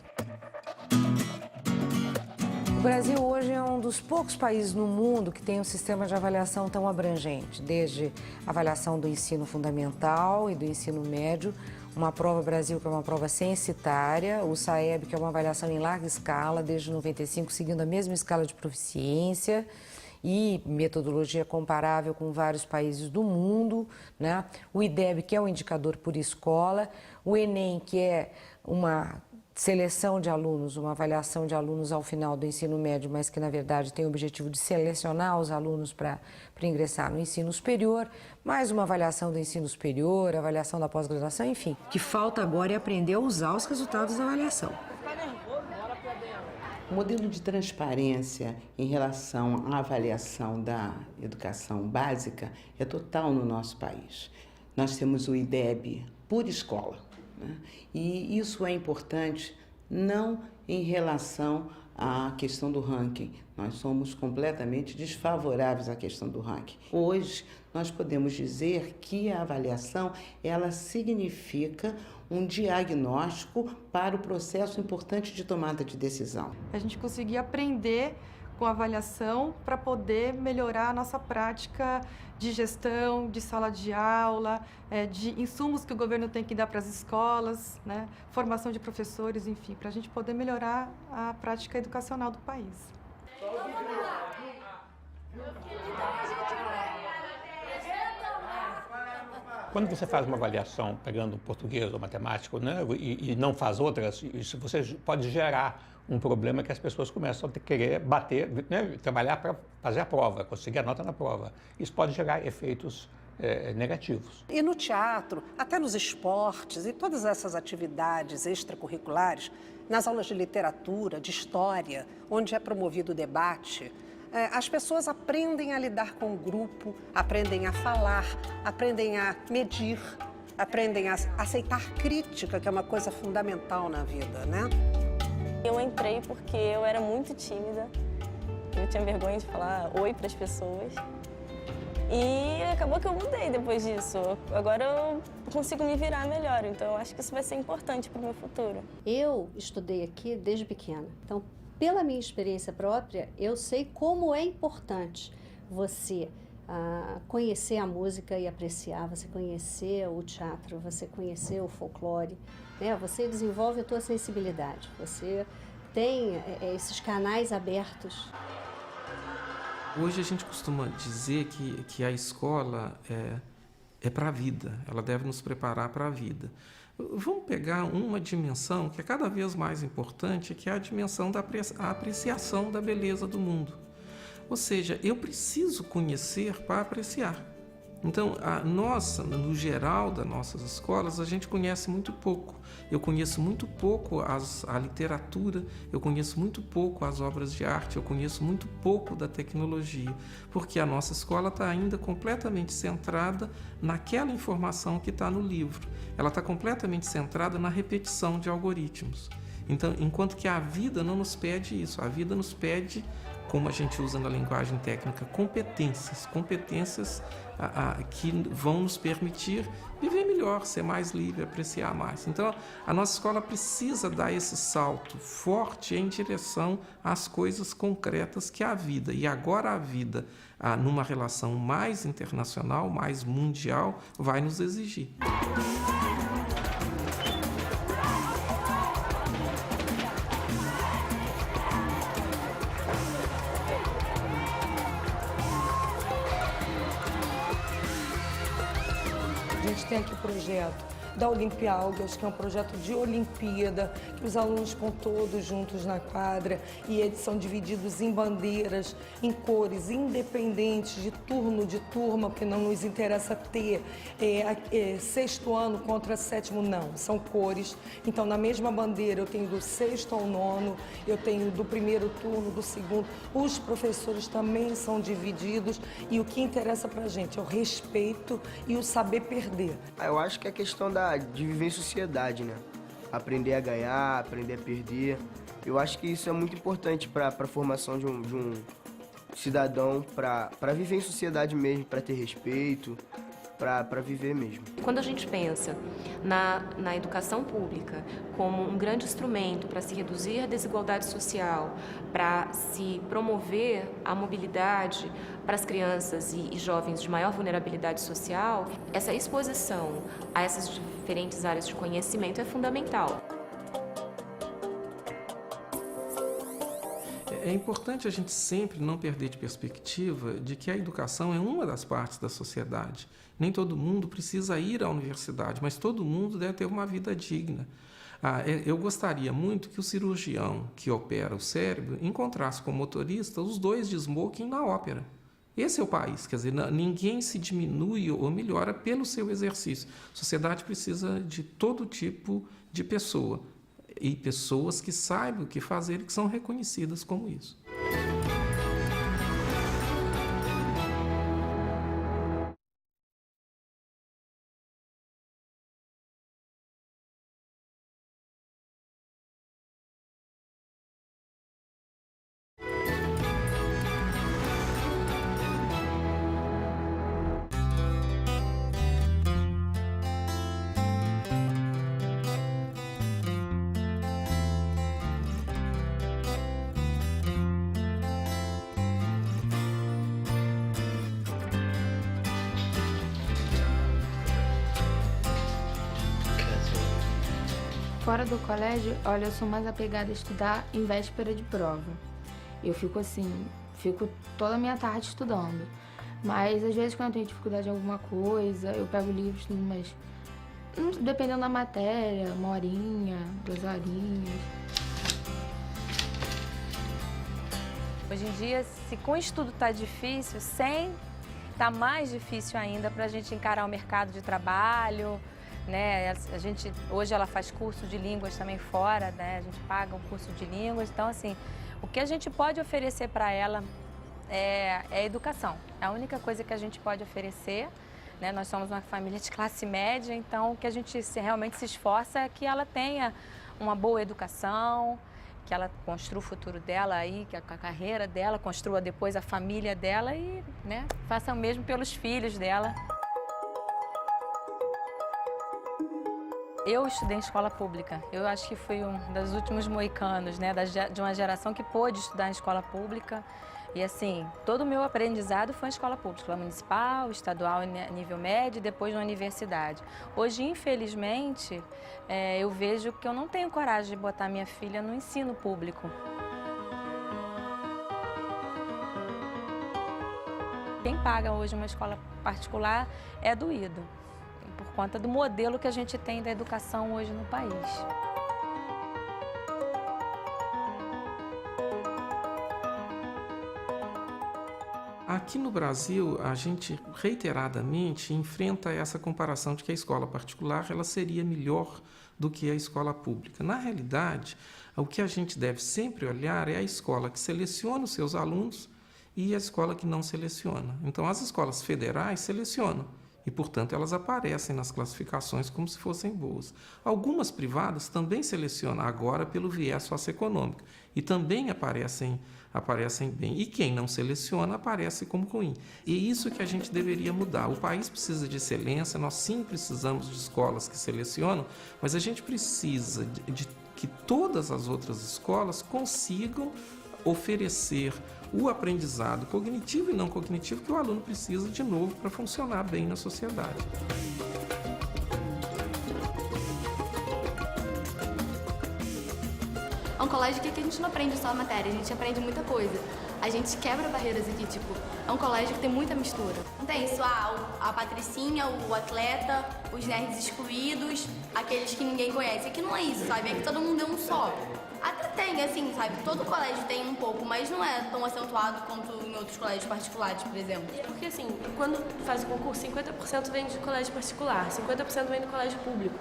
O Brasil hoje é um dos poucos países no mundo que tem um sistema de avaliação tão abrangente, desde a avaliação do ensino fundamental e do ensino médio, uma prova Brasil que é uma prova censitária, o SAEB que é uma avaliação em larga escala, desde 95, seguindo a mesma escala de proficiência e metodologia comparável com vários países do mundo, né? O IDEB, que é um indicador por escola, o ENEM, que é uma seleção de alunos, uma avaliação de alunos ao final do ensino médio, mas que, na verdade, tem o objetivo de selecionar os alunos para ingressar no ensino superior, mais uma avaliação do ensino superior, avaliação da pós-graduação, enfim. O que falta agora é aprender a usar os resultados da avaliação. O modelo de transparência em relação à avaliação da educação básica é total no nosso país. Nós temos o IDEB por escola, né? E isso é importante não em relação à questão do ranking. Nós somos completamente desfavoráveis à questão do ranking. Hoje, nós podemos dizer que a avaliação, ela significa um diagnóstico para o processo importante de tomada de decisão. A gente conseguir aprender com a avaliação para poder melhorar a nossa prática de gestão, de sala de aula, de insumos que o governo tem que dar para as escolas, né? Formação de professores, enfim, para a gente poder melhorar a prática educacional do país. Quando você faz uma avaliação pegando português ou matemático, né, e não faz outras, isso você pode gerar um problema que as pessoas começam a querer bater, né, trabalhar para fazer a prova, conseguir a nota na prova. Isso pode gerar efeitos negativos. E no teatro, até nos esportes e todas essas atividades extracurriculares, nas aulas de literatura, de história, onde é promovido o debate, as pessoas aprendem a lidar com o grupo, aprendem a falar, aprendem a medir, aprendem a aceitar crítica, que é uma coisa fundamental na vida, né? Eu entrei porque eu era muito tímida, eu tinha vergonha de falar oi para as pessoas. E acabou que eu mudei depois disso. Agora eu consigo me virar melhor, então eu acho que isso vai ser importante para o meu futuro. Eu estudei aqui desde pequena, então pela minha experiência própria, eu sei como é importante você conhecer a música e apreciar, você conhecer o teatro, você conhecer o folclore, né? Você desenvolve a tua sensibilidade, você tem esses canais abertos. Hoje a gente costuma dizer que a escola é para a vida, ela deve nos preparar para a vida. Vamos pegar uma dimensão que é cada vez mais importante, que é a dimensão da apreciação da beleza do mundo. Ou seja, eu preciso conhecer para apreciar. Então, no geral das nossas escolas, a gente conhece muito pouco. Eu conheço muito pouco a literatura, eu conheço muito pouco as obras de arte, eu conheço muito pouco da tecnologia, porque a nossa escola está ainda completamente centrada naquela informação que está no livro. Ela está completamente centrada na repetição de algoritmos. Então, enquanto que a vida não nos pede isso, a vida nos pede, como a gente usa na linguagem técnica, competências que vão nos permitir viver melhor, ser mais livre, apreciar mais. Então, a nossa escola precisa dar esse salto forte em direção às coisas concretas que é a vida. E agora a vida, numa relação mais internacional, mais mundial, vai nos exigir. A gente tem aqui o projeto da Olimpialgas, que é um projeto de Olimpíada, que os alunos ficam todos juntos na quadra e eles são divididos em bandeiras, em cores, independentes de turno, de turma, porque não nos interessa ter sexto ano contra sétimo, não, são cores. Então, na mesma bandeira, eu tenho do sexto ao nono, eu tenho do primeiro turno, do segundo. Os professores também são divididos e o que interessa pra gente é o respeito e o saber perder. Eu acho que é questão de viver em sociedade, né? Aprender a ganhar, aprender a perder. Eu acho que isso é muito importante para a formação de um cidadão, para viver em sociedade mesmo, para ter respeito, para viver mesmo. Quando a gente pensa na educação pública como um grande instrumento para se reduzir a desigualdade social, para se promover a mobilidade para as crianças e jovens de maior vulnerabilidade social, essa exposição a essas diferentes áreas de conhecimento é fundamental. É importante a gente sempre não perder de perspectiva de que a educação é uma das partes da sociedade. Nem todo mundo precisa ir à universidade, mas todo mundo deve ter uma vida digna. Eu gostaria muito que o cirurgião que opera o cérebro encontrasse com o motorista os dois de smoking na ópera. Esse é o país, quer dizer, ninguém se diminui ou melhora pelo seu exercício. A sociedade precisa de todo tipo de pessoa. E pessoas que saibam o que fazer e que são reconhecidas como isso. Fora do colégio, olha, eu sou mais apegada a estudar em véspera de prova. Eu fico toda a minha tarde estudando. Mas às vezes quando eu tenho dificuldade em alguma coisa, eu pego livros, mas dependendo da matéria, 1 horinha, 2 horinhas. Hoje em dia, se com o estudo tá difícil, sem tá mais difícil ainda para a gente encarar o mercado de trabalho, né? Hoje ela faz curso de línguas também fora, né? A gente paga um curso de línguas, então assim, o que a gente pode oferecer para ela é educação. É a única coisa que a gente pode oferecer, né? Nós somos uma família de classe média, então o que a gente realmente se esforça é que ela tenha uma boa educação, que ela construa o futuro dela aí, que a carreira dela, construa depois a família dela e, né, faça o mesmo pelos filhos dela. Eu estudei em escola pública. Eu acho que fui um dos últimos moicanos, né, de uma geração que pôde estudar em escola pública. E assim, todo o meu aprendizado foi em escola pública, escola municipal, estadual, nível médio e depois na universidade. Hoje, infelizmente, eu vejo que eu não tenho coragem de botar minha filha no ensino público. Quem paga hoje uma escola particular é doído, por conta do modelo que a gente tem da educação hoje no país. Aqui no Brasil, a gente reiteradamente enfrenta essa comparação de que a escola particular ela seria melhor do que a escola pública. Na realidade, o que a gente deve sempre olhar é a escola que seleciona os seus alunos e a escola que não seleciona. Então, as escolas federais selecionam e, portanto, elas aparecem nas classificações como se fossem boas. Algumas privadas também selecionam agora pelo viés socioeconômico e também aparecem bem. E quem não seleciona aparece como ruim. E isso que a gente deveria mudar. O país precisa de excelência, nós sim precisamos de escolas que selecionam, mas a gente precisa de que todas as outras escolas consigam oferecer o aprendizado cognitivo e não cognitivo que o aluno precisa de novo para funcionar bem na sociedade. É um colégio que a gente não aprende só a matéria, a gente aprende muita coisa. A gente quebra barreiras aqui, tipo, é um colégio que tem muita mistura. Não tem isso, a patricinha, o atleta, os nerds excluídos, aqueles que ninguém conhece. Aqui não é isso, sabe? Aqui todo mundo é um só. Até tem, assim, sabe? Todo colégio tem um pouco, mas não é tão acentuado quanto em outros colégios particulares, por exemplo. Porque, assim, quando faz o concurso, 50% vem de colégio particular, 50% vem do colégio público.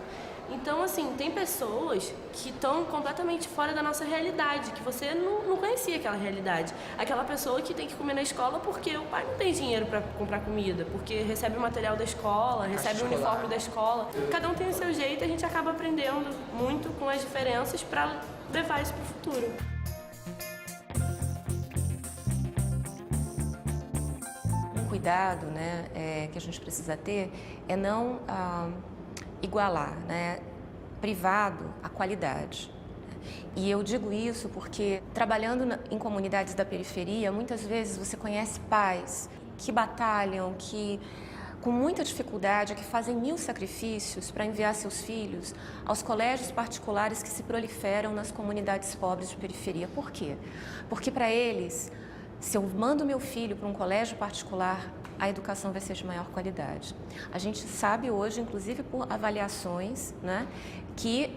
Então, assim, tem pessoas que estão completamente fora da nossa realidade, que você não conhecia aquela realidade. Aquela pessoa que tem que comer na escola porque o pai não tem dinheiro para comprar comida, porque recebe o material da escola, recebe o uniforme da escola. Cada um tem o seu jeito e a gente acaba aprendendo muito com as diferenças para levar isso para o futuro. Um cuidado, né, que a gente precisa ter é não igualar, né, privado a qualidade. E eu digo isso porque, trabalhando em comunidades da periferia, muitas vezes você conhece pais que batalham, que com muita dificuldade, que fazem 1000 sacrifícios para enviar seus filhos aos colégios particulares que se proliferam nas comunidades pobres de periferia. Por quê? Porque para eles, se eu mando meu filho para um colégio particular, a educação vai ser de maior qualidade. A gente sabe hoje, inclusive por avaliações, né, que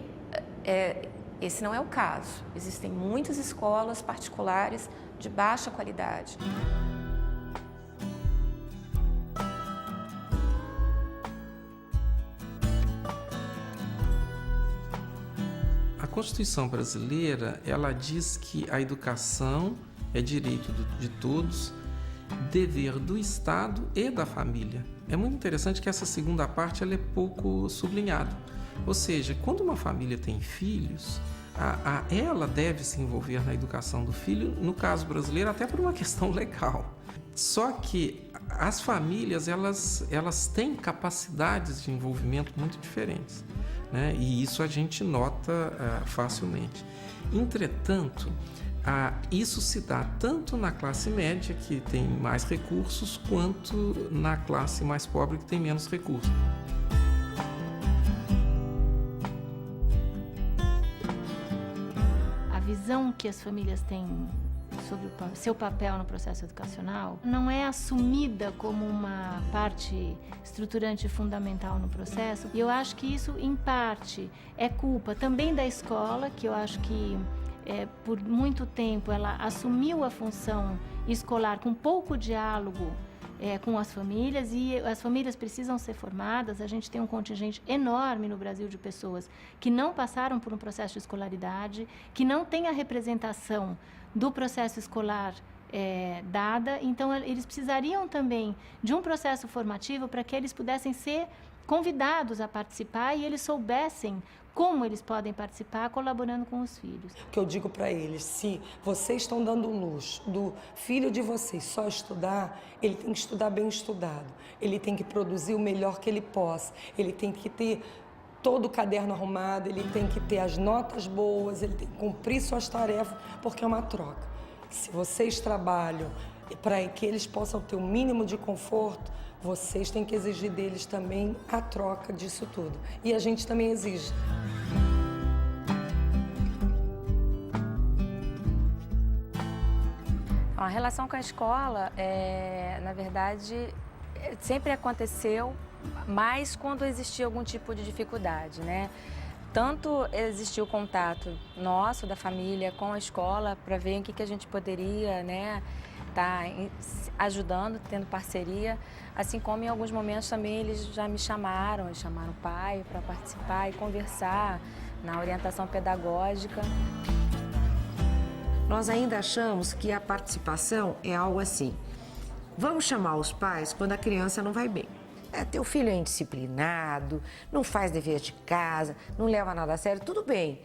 esse não é o caso. Existem muitas escolas particulares de baixa qualidade. A Constituição brasileira, ela diz que a educação é direito de todos, dever do Estado e da família. É muito interessante que essa segunda parte ela é pouco sublinhada. Ou seja, quando uma família tem filhos, ela deve se envolver na educação do filho, no caso brasileiro, até por uma questão legal. Só que as famílias, elas têm capacidades de envolvimento muito diferentes, né? E isso a gente nota facilmente. Entretanto, isso se dá tanto na classe média, que tem mais recursos, quanto na classe mais pobre, que tem menos recursos. visão que as famílias têm sobre o seu papel no processo educacional não é assumida como uma parte estruturante e fundamental no processo. E eu acho que isso, em parte, é culpa também da escola, que eu acho que por muito tempo ela assumiu a função escolar com pouco diálogo com as famílias, e as famílias precisam ser formadas. A gente tem um contingente enorme no Brasil de pessoas que não passaram por um processo de escolaridade, que não têm a representação do processo escolar dada. Então, eles precisariam também de um processo formativo para que eles pudessem ser convidados a participar e eles soubessem como eles podem participar colaborando com os filhos. O que eu digo para eles, se vocês estão dando luz do filho de vocês só estudar, ele tem que estudar bem estudado, ele tem que produzir o melhor que ele possa, ele tem que ter todo o caderno arrumado, ele tem que ter as notas boas, ele tem que cumprir suas tarefas, porque é uma troca. Se vocês trabalham para que eles possam ter o mínimo de conforto, vocês têm que exigir deles também a troca disso tudo. E a gente também exige. A relação com a escola, na verdade, sempre aconteceu, mas quando existia algum tipo de dificuldade, né? Tanto existiu o contato nosso, da família, com a escola, para ver em que a gente poderia, né, tá ajudando, tendo parceria, assim como em alguns momentos também eles já me chamaram o pai para participar e conversar na orientação pedagógica. Nós ainda achamos que a participação é algo assim, vamos chamar os pais quando a criança não vai bem. Teu filho é indisciplinado, não faz dever de casa, não leva nada a sério, tudo bem,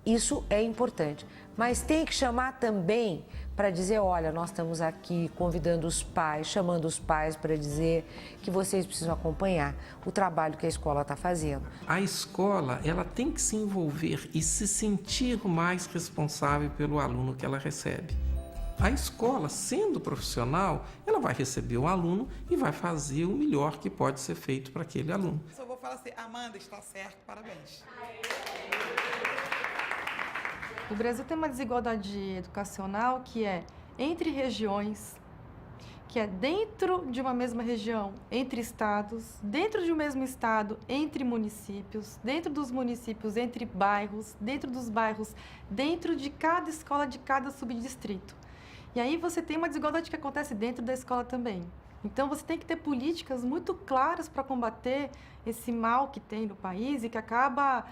isso é importante. Mas tem que chamar também para dizer, olha, nós estamos aqui convidando os pais, chamando os pais para dizer que vocês precisam acompanhar o trabalho que a escola está fazendo. A escola, ela tem que se envolver e se sentir mais responsável pelo aluno que ela recebe. A escola, sendo profissional, ela vai receber o aluno e vai fazer o melhor que pode ser feito para aquele aluno. Só vou falar assim, Amanda, está certo, parabéns. O Brasil tem uma desigualdade educacional que é entre regiões, que é dentro de uma mesma região, entre estados, dentro de um mesmo estado, entre municípios, dentro dos municípios, entre bairros, dentro dos bairros, dentro de cada escola, de cada subdistrito. E aí você tem uma desigualdade que acontece dentro da escola também. Então, você tem que ter políticas muito claras para combater esse mal que tem no país e que acaba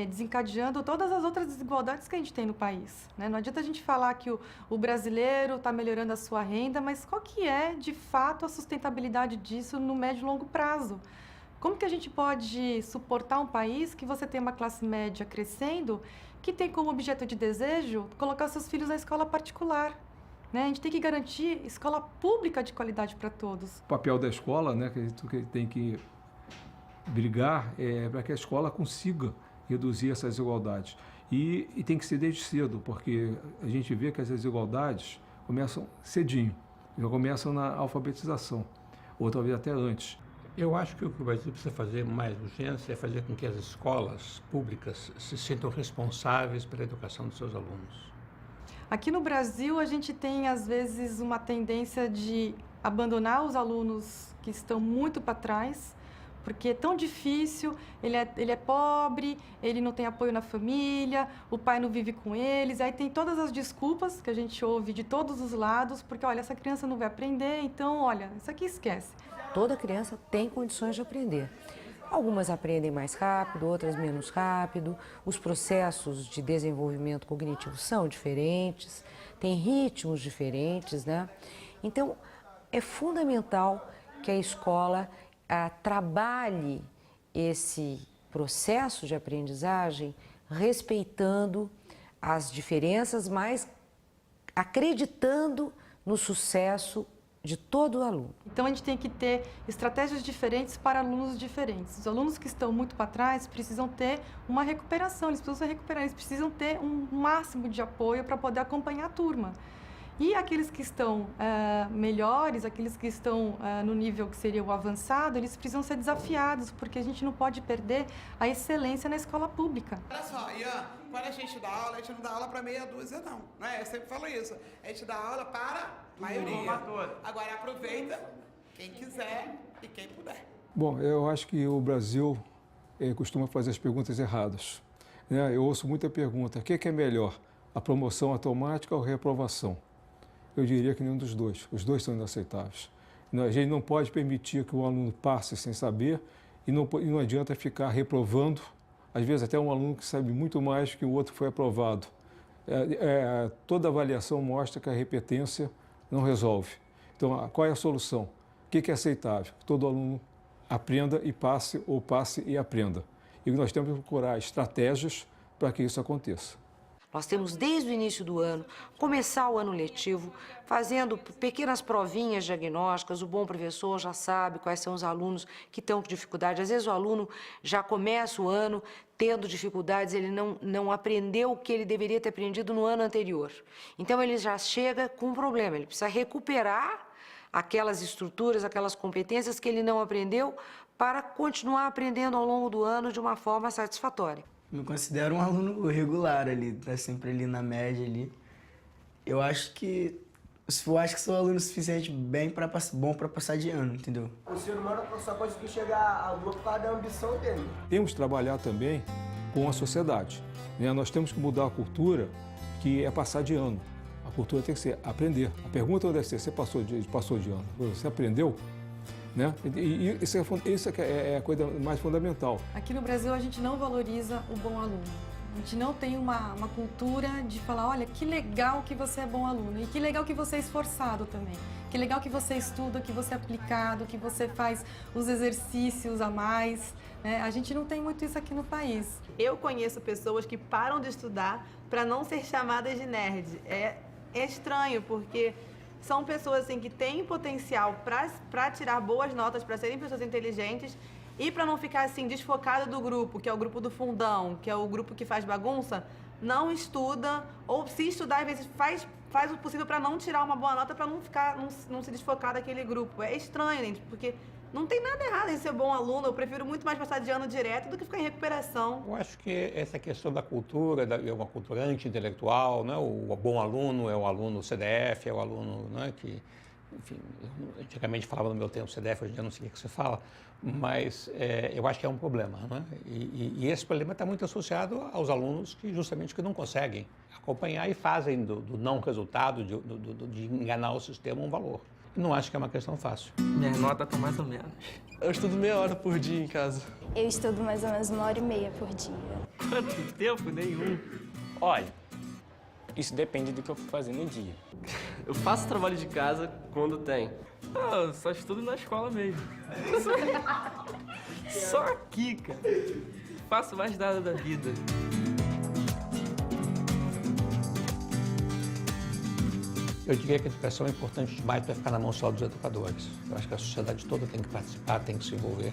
desencadeando todas as outras desigualdades que a gente tem no país, né? Não adianta a gente falar que o brasileiro está melhorando a sua renda, mas qual que é, de fato, a sustentabilidade disso no médio e longo prazo? Como que a gente pode suportar um país que você tem uma classe média crescendo, que tem como objeto de desejo colocar seus filhos na escola particular? A gente tem que garantir escola pública de qualidade para todos. O papel da escola, né, que tem que brigar para que a escola consiga reduzir essas desigualdades. E tem que ser desde cedo, porque a gente vê que as desigualdades começam cedinho, já começam na alfabetização, ou talvez até antes. Eu acho que o que o Brasil precisa fazer mais urgência é fazer com que as escolas públicas se sintam responsáveis pela educação dos seus alunos. Aqui no Brasil, a gente tem, às vezes, uma tendência de abandonar os alunos que estão muito para trás, porque é tão difícil, ele é pobre, ele não tem apoio na família, o pai não vive com eles, aí tem todas as desculpas que a gente ouve de todos os lados, porque, olha, essa criança não vai aprender, então, olha, isso aqui esquece. Toda criança tem condições de aprender. Algumas aprendem mais rápido, outras menos rápido. Os processos de desenvolvimento cognitivo são diferentes, têm ritmos diferentes, né? Então, é fundamental que a escola trabalhe esse processo de aprendizagem respeitando as diferenças, mas acreditando no sucesso de todo o aluno. Então, a gente tem que ter estratégias diferentes para alunos diferentes. Os alunos que estão muito para trás precisam ter uma recuperação, eles precisam se recuperar, eles precisam ter um máximo de apoio para poder acompanhar a turma. E aqueles que estão melhores, aqueles que estão no nível que seria o avançado, eles precisam ser desafiados, porque a gente não pode perder a excelência na escola pública. Olha só, Ian, quando a gente dá aula, a gente não dá aula para meia dúzia, não. Eu sempre falo isso. A gente dá aula para a maioria. Agora aproveita quem quiser e quem puder. Bom, eu acho que o Brasil costuma fazer as perguntas erradas. Eu ouço muita pergunta, o que é melhor, a promoção automática ou a reprovação? Eu diria que nenhum dos dois. Os dois são inaceitáveis. A gente não pode permitir que o aluno passe sem saber e não adianta ficar reprovando, às vezes até um aluno que sabe muito mais que o outro que foi aprovado. Toda avaliação mostra que a repetência não resolve. Então, qual é a solução? O que é aceitável? Que todo aluno aprenda e passe, ou passe e aprenda. E nós temos que procurar estratégias para que isso aconteça. Nós temos, desde o início do ano, começar o ano letivo, fazendo pequenas provinhas diagnósticas. O bom professor já sabe quais são os alunos que estão com dificuldade. Às vezes o aluno já começa o ano tendo dificuldades, ele não aprendeu o que ele deveria ter aprendido no ano anterior. Então ele já chega com um problema, ele precisa recuperar aquelas estruturas, aquelas competências que ele não aprendeu para continuar aprendendo ao longo do ano de uma forma satisfatória. Me considero um aluno regular ali, tá sempre ali na média ali. Eu acho que sou aluno suficiente bom para passar de ano, entendeu? O ser humano só conseguiu chegar à Lua por causa da ambição dele. Temos que trabalhar também com a sociedade. Nós temos que mudar a cultura, que é passar de ano. A cultura tem que ser aprender. A pergunta deve ser, você passou de ano, você aprendeu? E isso é a coisa mais fundamental. Aqui no Brasil a gente não valoriza o bom aluno. A gente não tem uma cultura de falar, olha, que legal que você é bom aluno e que legal que você é esforçado também. Que legal que você estuda, que você é aplicado, que você faz os exercícios a mais. A gente não tem muito isso aqui no país. Eu conheço pessoas que param de estudar para não ser chamadas de nerd. É estranho, porque são pessoas assim, que têm potencial para tirar boas notas, para serem pessoas inteligentes e para não ficar assim desfocado do grupo, que é o grupo do fundão, que é o grupo que faz bagunça, não estuda, ou se estudar, às vezes faz o possível para não tirar uma boa nota, para não se desfocar daquele grupo. É estranho, gente, porque não tem nada errado em ser bom aluno. Eu prefiro muito mais passar de ano direto do que ficar em recuperação. Eu acho que essa questão da cultura, é uma cultura anti-intelectual, né? O bom aluno é o aluno CDF, é o aluno, né, que, enfim, antigamente falava no meu tempo CDF, hoje em dia não sei o que você fala, mas eu acho que é um problema, né? E esse problema está muito associado aos alunos que justamente não conseguem acompanhar e fazem do não resultado, de enganar o sistema, um valor. Não acho que é uma questão fácil. Minhas notas estão mais ou menos. Eu estudo meia hora por dia em casa. Eu estudo mais ou menos 1h30 por dia. Quanto tempo? Nenhum. Olha, isso depende do que eu for fazer no dia. Eu faço trabalho de casa quando tem. Eu só estudo na escola mesmo. Só aqui, cara. Faço mais nada da vida. Eu diria que a educação é importante demais para ficar na mão só dos educadores. Eu acho que a sociedade toda tem que participar, tem que se envolver.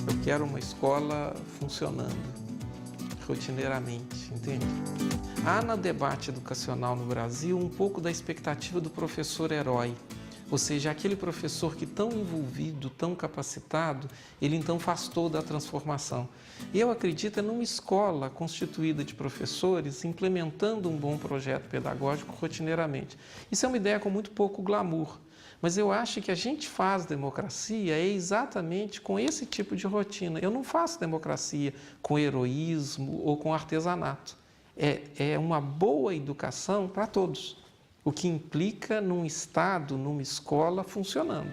Eu quero uma escola funcionando, rotineiramente, entende? Há no debate educacional no Brasil um pouco da expectativa do professor herói. Ou seja, aquele professor que tão envolvido, tão capacitado, ele então faz toda a transformação. E eu acredito numa escola constituída de professores implementando um bom projeto pedagógico rotineiramente. Isso é uma ideia com muito pouco glamour, mas eu acho que a gente faz democracia exatamente com esse tipo de rotina. Eu não faço democracia com heroísmo ou com artesanato. É uma boa educação para todos. O que implica num Estado, numa escola funcionando.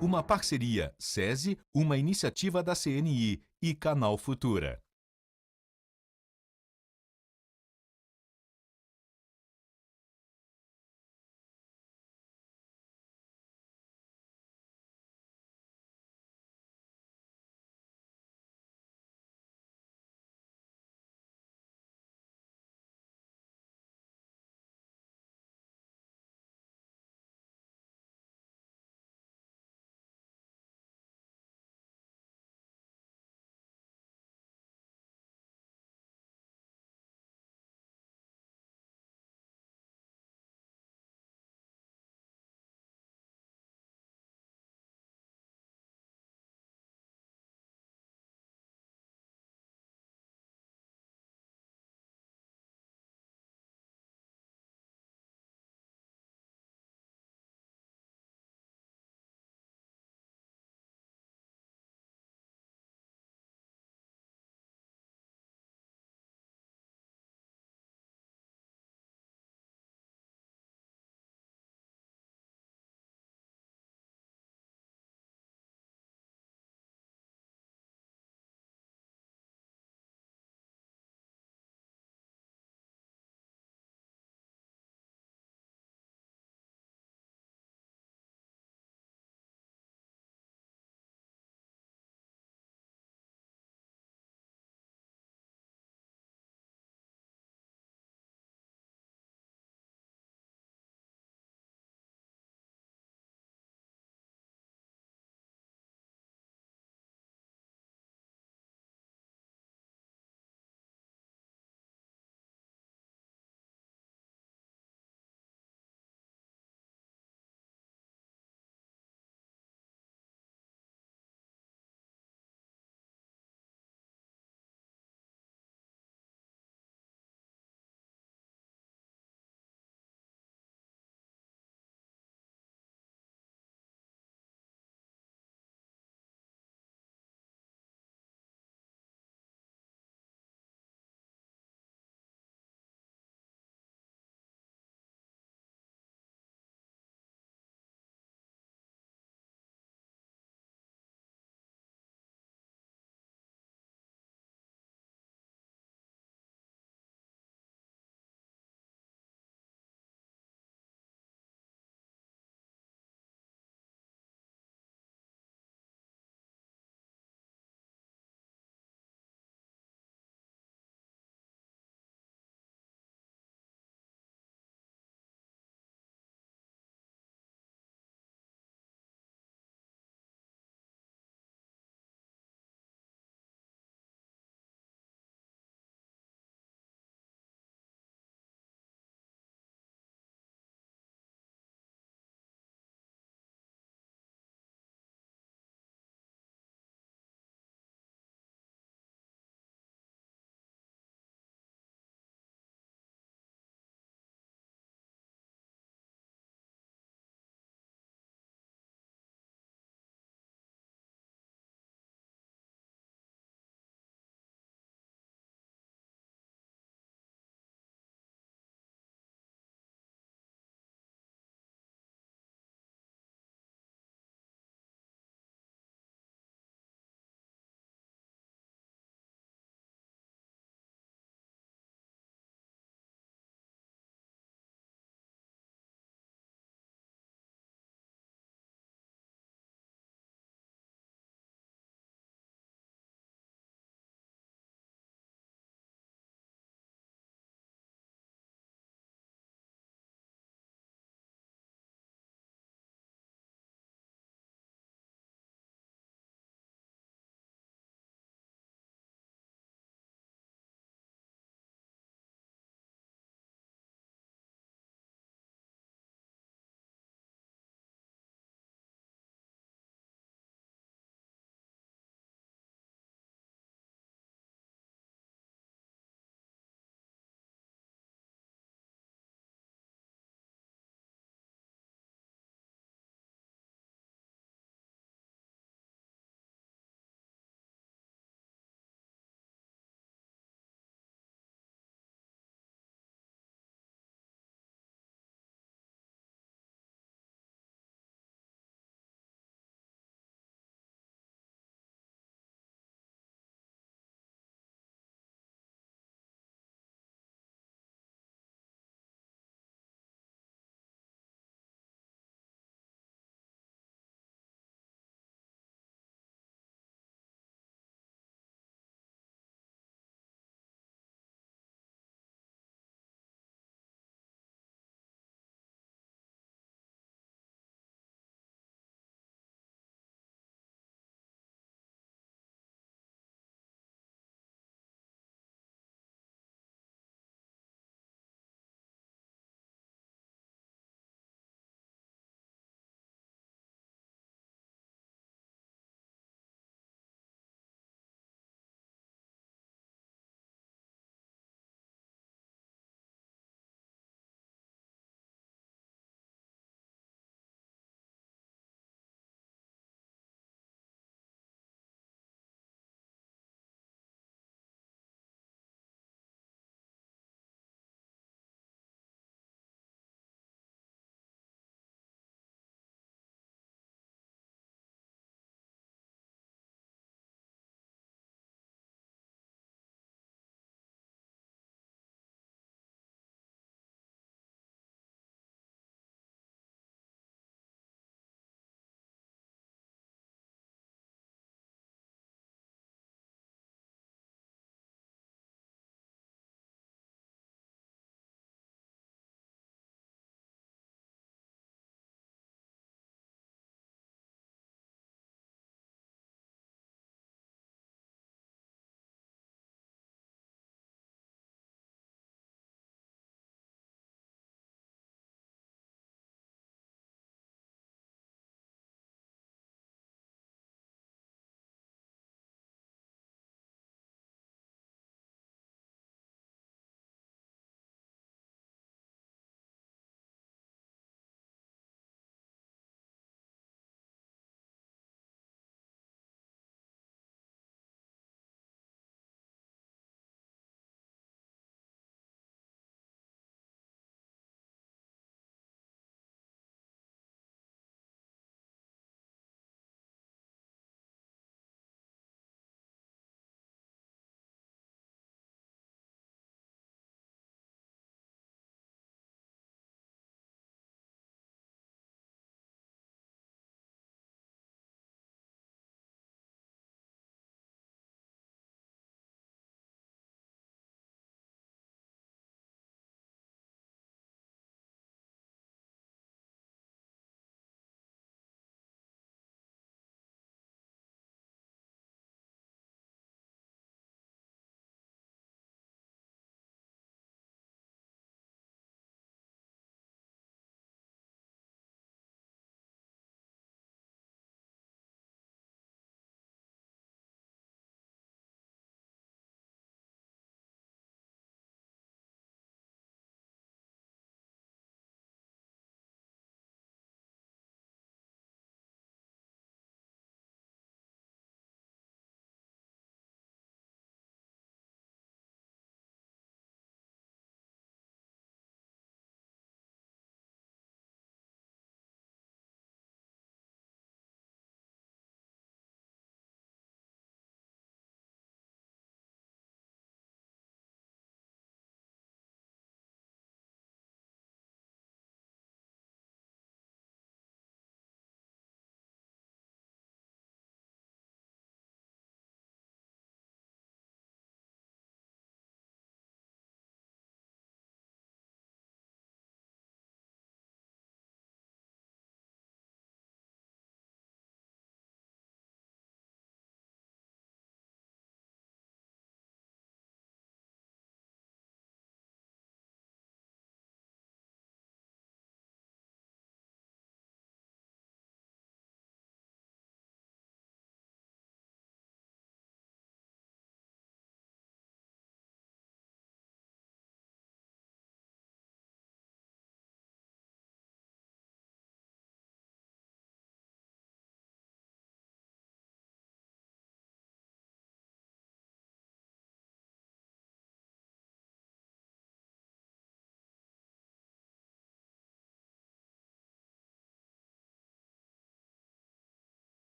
Uma parceria SESI, uma iniciativa da CNI e Canal Futura.